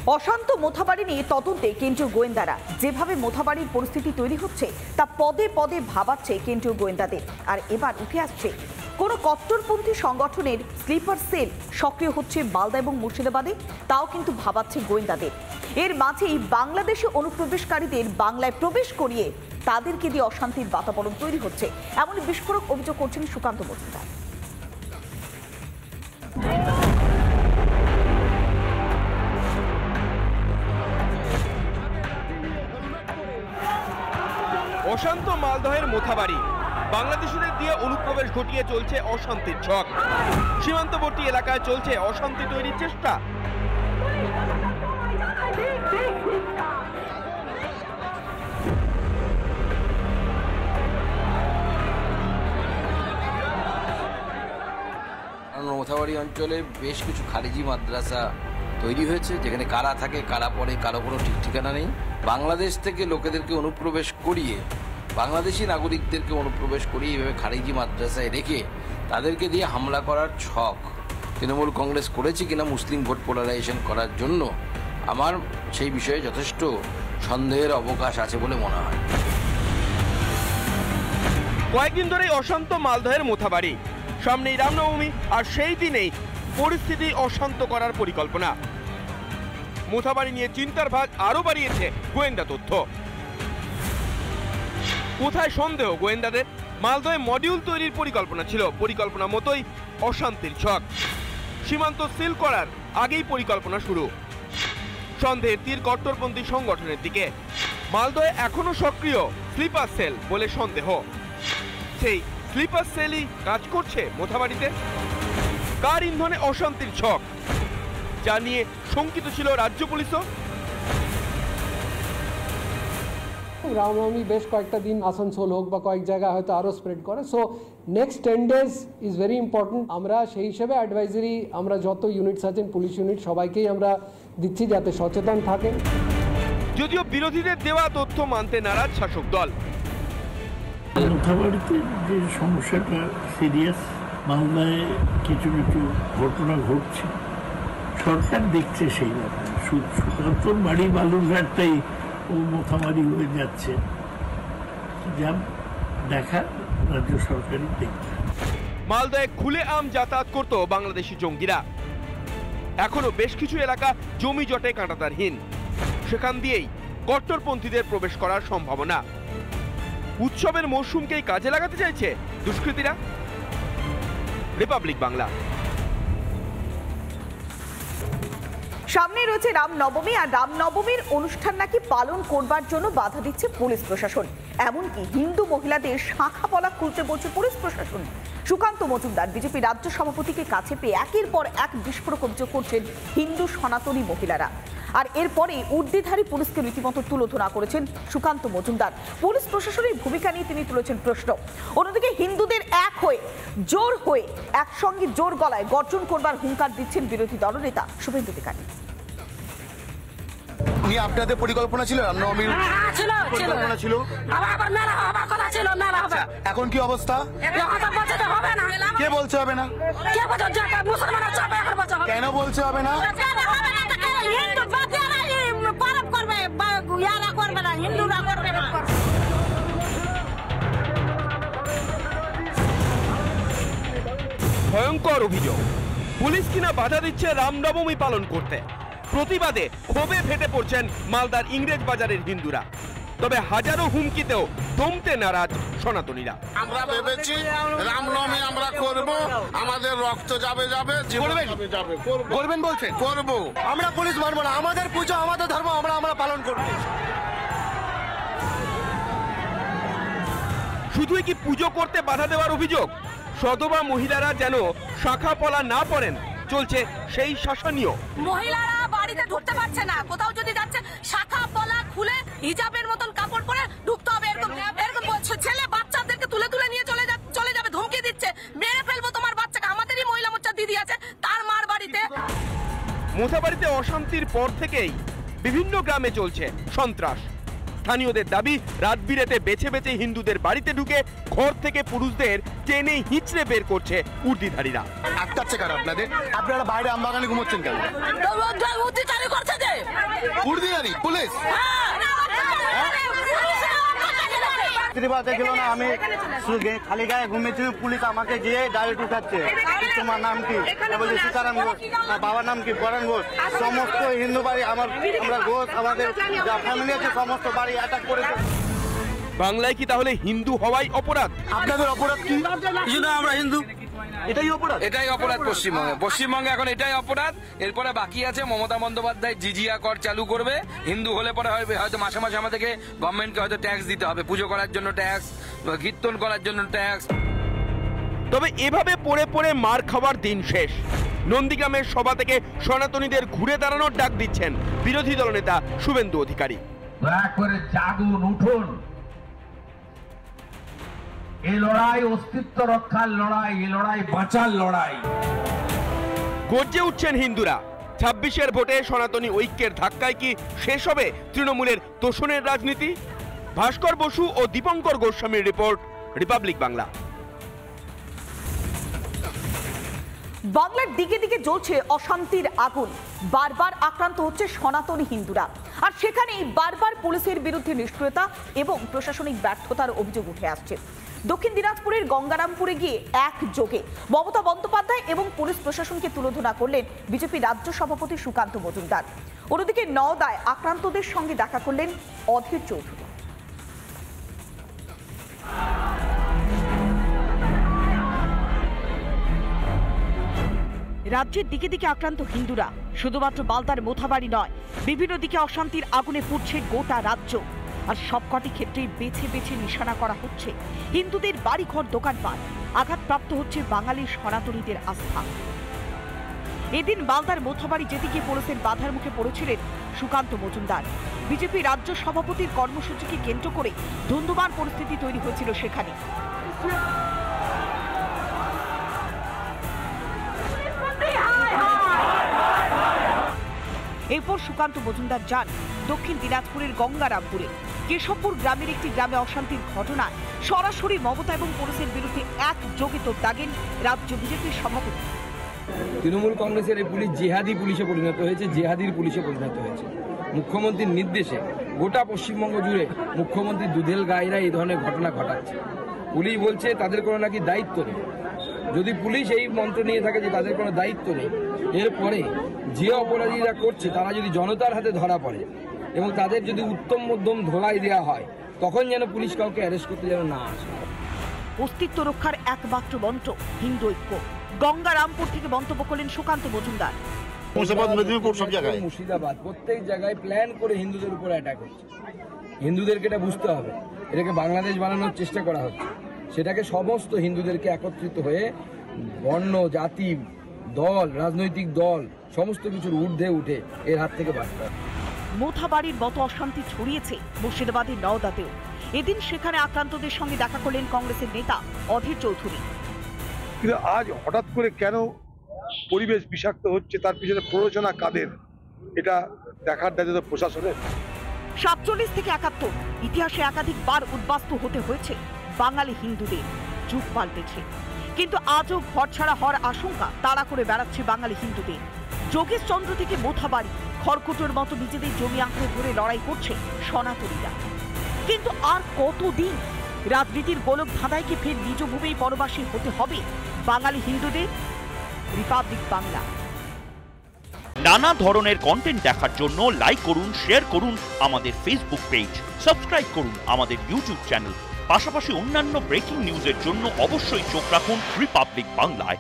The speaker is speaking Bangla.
অশান্ত মোথাবাড়ি নিয়ে তদন্তে কেন্দ্রীয় গোয়েন্দারা। যেভাবে মোথাবাড়ির পরিস্থিতি তৈরি হচ্ছে তা পদে পদে ভাবাচ্ছে কেন্দ্রীয় গোয়েন্দাদের। আর এবার উঠে আসছে কোনো কট্টরপন্থী সংগঠনের স্লিপার সেল সক্রিয় হচ্ছে মালদা এবং মুর্শিদাবাদে, তাও কিন্তু ভাবাচ্ছে গোয়েন্দাদের। এর মাঝেই বাংলাদেশে অনুপ্রবেশকারীদের বাংলায় প্রবেশ করিয়ে তাদেরকে দিয়ে অশান্তির বাতাবরণ তৈরি হচ্ছে, এমন বিস্ফোরক অভিযোগ করছেন সুকান্ত মজুমদার। অশান্ত মালদহের মোথাবাড়ি, বাংলাদেশিদের দিয়ে অনুপ্রবেশ ঘটিয়ে চলছে অশান্তির ছক। সীমান্তবর্তী এলাকায় চলছে অশান্তি তৈরির চেষ্টা। মোথাবাড়ি অঞ্চলে বেশ কিছু খারিজি মাদ্রাসা তৈরি হয়েছে, যেখানে কারা থাকে, কারা পড়ে, কারো কোনো ঠিক ঠিকানা নেই। বাংলাদেশ থেকে লোকেদেরকে অনুপ্রবেশ করিয়ে, বাংলাদেশি নাগরিকদেরকে অনুপ্রবেশ করিয়ে এইভাবে খারিজি মাদ্রাসায় রেখে তাদেরকে দিয়ে হামলা করার ছক তৃণমূল কংগ্রেস করেছে কিনা মুসলিম ভোট পোলারাইজেশন করার জন্য, আমার সেই বিষয়ে যথেষ্ট সন্দেহের অবকাশ আছে বলে মনে হয়। কয়েকদিন ধরেই অশান্ত মালদহের মোথাবাড়ি, সামনেই রামনবমী, আর সেই দিনেই পরিস্থিতি অশান্ত করার পরিকল্পনা। মোথাবাড়ি নিয়ে চিন্তার ভাগ আরো বাড়িয়েছে গোয়েন্দা তথ্য। কোথায় সন্দেহ গোয়েন্দাদের? মালদহে মডিউল তৈরির পরিকল্পনা ছিল, পরিকল্পনা মতোই অশান্তির ছক। সীমান্ত সিল করার আগেই পরিকল্পনা শুরু। সন্দেহের তীর কট্টরপন্থী সংগঠনের দিকে। মালদহে এখনো সক্রিয় স্লিপার সেল বলে সন্দেহ। সেই স্লিপার সেলই কাজ করছে মোথাবাড়িতে। কার ইন্ধনে অশান্তির ছক, যা নিয়ে শঙ্কিত ছিল রাজ্য পুলিশও। রামনবমী বেশ কয়েকটা দিন আসানসোল হোক বা কয়েক জায়গায় হয়তো আরও স্প্রেড করে। So next 10 days is very important. আমরা সেই হিসেবে অ্যাডভাইজারি আমরা যত ইউনিটস আছেন, পুলিশ ইউনিট, সবাইকেই আমরা দিচ্ছি যাতে সচেতন থাকেন। যদিও বিরোধীদের দেওয়া তথ্য মানতে নারাজ শাসক দল। মোথাবাড়িতে যে সমস্যাটা সিরিয়াস, মালদায় কিছু কিছু ঘটনা ঘটছে, সরকার দেখছে সেই ব্যাপারে। সুকান্ত বাড়ি বালুরঘাটটাই ও মোথাবাড়ি হয়ে যাচ্ছে, যা দেখা রাজ্য সরকারই দেখবে। মালদায় খুলে আম যাতায়াত করত বাংলাদেশি জঙ্গিরা। এখনো বেশ কিছু এলাকা জমি জটে কাঁটাতারহীন, সেখান দিয়েই কট্টরপন্থীদের প্রবেশ করার সম্ভাবনা। উৎসবের মৌসুমকেই কাজে লাগাতে চাইছে দুষ্কৃতীরা। রিপাবলিক বাংলা। সামনে রয়েছে রামনবমী, আর রামনবমীর অনুষ্ঠান নাকি পালন করবার জন্য বাধা দিচ্ছে পুলিশ প্রশাসন। এমনকি হিন্দু মহিলাদের শাখা পলা খুলতে বলছে পুলিশ প্রশাসন। সুকান্ত মজুমদার বিজেপি রাজ্য সভাপতিকে কাছে পেয়ে একের পর এক বিস্ফোরক অভিযোগ করছেন হিন্দু সনাতনী মহিলারা। আর এরপরে উর্দিধারী পুলিশকে রীতিমতো তুলোধনা করেছেন সুকান্ত মজুমদার। পুলিশ প্রশাসনের ভূমিকা নিয়ে তিনি তুলেছেন প্রশ্ন। অন্যদিকে হিন্দুদের এক হয়ে, জোর হয়ে, একসঙ্গে জোর গলায় গর্জন করবার হুঙ্কার দিচ্ছেন বিরোধী দলনেতা শুভেন্দু অধিকারী। আপনাদের পরিকল্পনা ছিল রামনবমীর? পরিকল্পনা ছিল, এখন কি অবস্থা? কে বলছে হবে না? কেন বলছে হবে না? ভয়ঙ্কর অভিযোগ, পুলিশ কিনা বাধা দিচ্ছে রামনবমী পালন করতে। প্রতিবাদে ক্ষোভে ফেটে পড়ছেন মালদার ইংরেজ বাজারের হিন্দুরা। তবে হাজারো হুমকিতেও দমতে নারাজ সনাতনীরা। আমরা ভেবেছি রামনবমী আমরা করব, আমাদের রক্ত যাবে, করবেন বলছেন? করব। আমরা পুলিশ মানব না, আমাদের পুজো, আমাদের ধর্ম, আমরা পালন করব। শুধুই কি পুজো করতে বাধা দেওয়ার অভিযোগ? সধবা মহিলারা যেন শাখা পলা না পড়েন, চলছে সেই শাসনীয়। মহিলারা বাড়িতে ঢুকতে পারছে না, কোথাও যদি যাচ্ছে শাখা পলা খুলে হিজাবের মতন কাপড় পরে ঢুকতে হবে। এরকম ছেলে বাচ্চাদেরকে তুলে তুলে নিয়ে চলে যাবে, ধমকি দিচ্ছে, মেরে ফেলবো তোমার বাচ্চাকে। আমাদেরই মহিলা মোর্চা দিদি আছে, তার মার বাড়িতে। মোথাবাড়িতে অশান্তির পর থেকেই বিভিন্ন গ্রামে চলছে সন্ত্রাস। স্থানীয়দের দাবি, রাত বিরেতে বেছে বেছে হিন্দুদের বাড়িতে ঢুকে ঘর থেকে পুরুষদের টেনে হিঁচড়ে বের করছে উর্দিধারীরা। আটকাচ্ছে কারা আপনাদের? আপনারা বাইরে আমবাগানে ঘুমোচ্ছেন কেন? উর্দিধারী করছে যে কুর্দিয়ারি পুলিশ দেখলো না, আমি খালি গায়ে ঘুমিয়েছি, পুলিশ আমাকে গিয়ে ডাইরেক্ট উঠাচ্ছে। তোমার নাম কি? বলছি সীতারাম ঘোষ। বাবার নাম কি? পরাণ ঘোষ। সমস্ত হিন্দু বাড়ি আমরা ঘোষ, আমাদের যা ফ্যামিলি আছে সমস্ত বাড়ি অ্যাটাক করেছে। বাংলায় কি তাহলে হিন্দু হওয়াই অপরাধ? আপনাদের অপরাধ কি? আমরা হিন্দু, এটাই অপরাধ। এটাই অপরাধ পশ্চিমবঙ্গে এখন এটাই অপরাধ। এরপরে বাকি আছে মমতা বন্দ্যোপাধ্যায় জিজিয়া কর চালু করবে। হিন্দু হলে পরে হয়তো মাসে মাসে আমাদেরকে গভর্নমেন্টকে হয়তো ট্যাক্স দিতে হবে, পুজো করার জন্য ট্যাক্স, কীর্তন করার জন্য ট্যাক্স। তবে এভাবে পড়ে পড়ে মার খাওয়ার দিন শেষ। নন্দীগ্রামের সভা থেকে সনাতনীদের ঘুরে দাঁড়ানোর ডাক দিচ্ছেন বিরোধী দলনেতা শুভেন্দু অধিকারী। দয়া করে জাগুন, উঠুন। এই লড়াই অস্তিত্ব রক্ষার লড়াই, এই লড়াই বাঁচার লড়াই। গর্জে উঠছেন হিন্দুরা। 26-এর ভোটে সনাতনী ঐক্যের ধাক্কায় কি শেষ হবে তৃণমূলের তোষণের রাজনীতি? ভাস্কর বসু ও দীপঙ্কর গোস্বামীর রিপোর্ট, রিপাবলিক বাংলা। বাংলার দিকে দিকে জ্বলছে অশান্তির আগুন। বারবার আক্রান্ত হচ্ছে সনাতনী হিন্দুরা, আর সেখানেই বারবার পুলিশের বিরুদ্ধে নিষ্ক্রিয়তা এবং প্রশাসনিক ব্যর্থতার অভিযোগ উঠে আসছে। দক্ষিণ দিনাজপুরের গঙ্গারামপুরে গিয়ে একযোগে মমতা বন্দ্যোপাধ্যায় এবং পুলিশ প্রশাসনকে তুলোধনা করলেন বিজেপি রাজ্য সভাপতি সুকান্ত মজুমদার। অন্যদিকে নওদায় আক্রান্তদের সঙ্গে দেখা করলেন অধীর চৌধুরী। রাজ্যের দিকে দিকে আক্রান্ত হিন্দুরা। শুধুমাত্র মালদার মোথাবাড়ি নয়, বিভিন্ন দিকে অশান্তির আগুনে পুড়ছে গোটা রাজ্য। আর সবকটি ক্ষেত্রেই বেছে বেছে নিশানা করা হচ্ছে হিন্দুদের বাড়িঘর, দোকানপাট। আঘাতপ্রাপ্ত হচ্ছে বাঙালির সনাতনীদের আস্থা। এদিন মালদার মোথাবাড়ি যেতে গিয়ে পুলিশের বাধার মুখে পড়েছিলেন সুকান্ত মজুমদার। বিজেপি রাজ্য সভাপতির কর্মসূচিকে কেন্দ্র করে ধুন্ধুমার পরিস্থিতি তৈরি হয়েছিল সেখানে। এরপর সুকান্ত মজুমদার যান দক্ষিণ দিনাজপুরের গঙ্গারামপুরে। কেশবপুর গ্রামের একটি গ্রামে অশান্তির ঘটনায় সরাসরি মমতা এবং পুলিশের বিরুদ্ধে একযোগে তোপ দাগেন রাজ্য বিজেপির সভাপতি। তৃণমূল কংগ্রেসের এই পুলিশ জেহাদি পুলিশে পরিণত হয়েছে, জেহাদির পুলিশে পরিণত হয়েছে। মুখ্যমন্ত্রীর নির্দেশে গোটা পশ্চিমবঙ্গ জুড়ে মুখ্যমন্ত্রী দুধেল গাইরা এই ধরনের ঘটনা ঘটাচ্ছে। পুলিশ বলছে তাদের কোনো নাকি দায়িত্ব নেই। যদি পুলিশ এই মন্ত্র নিয়ে থাকে যে তাদের কোনো দায়িত্ব নেই, এরপরে যে অপরাধীরা করছে তারা যদি জনতার হাতে ধরা পড়ে এবং তাদের যদি উত্তম মধ্যম ধোলাই দেওয়া হয়, তখন যেন পুলিশ কাউকে অ্যারেস্ট করতে যেন না আসে। অস্তিত্ব রক্ষার একমাত্র মন্ত্র হিন্দু ঐক্য। গঙ্গারামপুর থেকে মন্তব্য করলেন সুকান্ত মজুমদার। মুর্শিদাবাদ প্রত্যেক জায়গায় প্ল্যান করে হিন্দুদের উপর অ্যাটাক হচ্ছে। হিন্দুদেরকে এটা বুঝতে হবে, এটাকে বাংলাদেশ বানানোর চেষ্টা করা হচ্ছে। সেটাকে সমস্ত হিন্দুদেরকে একত্রিত হয়ে বর্ণ, জাতি, দল, রাজনৈতিক দল সমস্ত কিছুর ঊর্ধ্বে উঠে এর হাত থেকে বাঁচতে হবে। মোথাবাড়ির মতো অশান্তি ছড়িয়েছে মুর্শিদাবাদের নওদাতেও। এদিন সেখানে আক্রান্তদের সঙ্গে দেখা করলেন কংগ্রেসের নেতা অধীর চৌধুরী। কিন্তু আজ হঠাৎ করে কেন পরিবেশ বিষাক্ত হচ্ছে, তার পিছনে প্ররোচনা কাদের, এটা দেখার দায়িত্ব প্রশাসনের। 47 থেকে 71 ইতিহাসে একাধিকবার উদ্বাস্তু হতে হয়েছে বাঙালি হিন্দুদের। যুগ পাল্টেছে, কিন্তু আজও ঘরছাড়া হওয়ার আশঙ্কা তাড়া করে বেড়াচ্ছে বাঙালি হিন্দুদের। যোগেশ চন্দ্র থেকে মোথাবাড়ি, খড়কুটোর মতো নিজেদের জমি আঁকড়ে ধরে লড়াই করছে সনাতনীরা। কিন্তু আর কতদিন রাজনীতির গোলক ধাঁধায় কি ফের নিজ ভূমিই পরবাসী হতে হবে বাঙালি হিন্দুদের? রিপাবলিক বাংলা। নানা ধরনের কন্টেন্ট দেখার জন্য লাইক করুন, শেয়ার করুন আমাদের ফেসবুক পেজ, সাবস্ক্রাইব করুন আমাদের ইউটিউব চ্যানেল। পাশাপাশি অন্যান্য ব্রেকিং নিউজের জন্য অবশ্যই চোখ রাখুন রিপাবলিক বাংলায়।